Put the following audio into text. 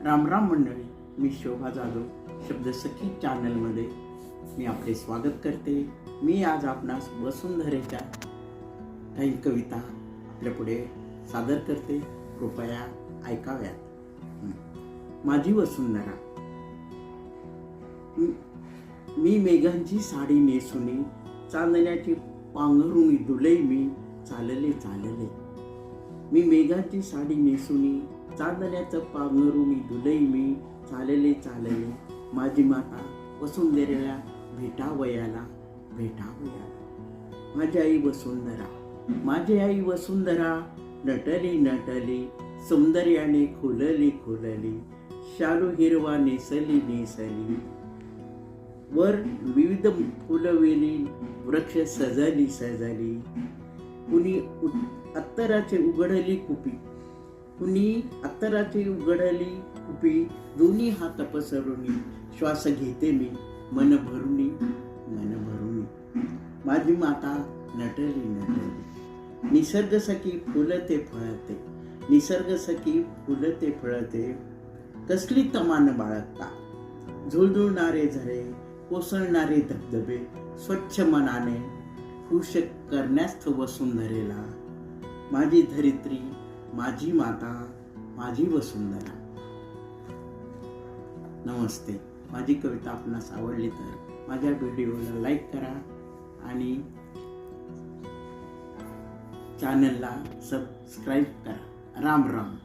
राम राम मंडळी, मी शोभा जाधव शब्दसखी चॅनलमध्ये मी आपले स्वागत करते. मी आज आपणास वसुंधरेच्या काही कविता आपल्या पुढे सादर करते. कृपया ऐकाव्यात. माझी वसुंधरा. मी मेघांची साडी नेसुनी, चांदण्याची पांघरुणी दुलई मी चालले चालले. मी मेघांची साडी नेसुनी, चांदण्याचं पांघरुणी दुलई मी चालले चालले. माझी माता वसुंधरेला भेटावयाला भेटावयाला. माझी आई वसुंधरा, माझी आई वसुंधरा नटली नटली, सौंदर्याने खुलली खुलली. शालू हिरवा नेसली नेसली, वर विविध फुलवेली वृक्ष सजली सजली. कुणी अत्तराचे उघडली कुपी, कुणी अत्तराची उघडली कुपी. दोन्ही हात पसरुनी श्वास घेते मी मन भरुनी मन भरुनी. माझी माता नटली नटली, निसर्ग सखी फुलते फळते, निसर्ग सखी फुलते फळते. कसली तमान बाळगता, झुळझुळणारे झरे, कोसळणारे धबधबे, स्वच्छ मनाने खुश करण्यास वसुंधरेला. माझी धरित्री, माझी माता, माझी वसुंधरा. नमस्ते. माझी कविता आपणास आवडली तर माझ्या व्हिडिओला लाईक करा आणि चॅनलला सबस्क्राईब करा. राम राम.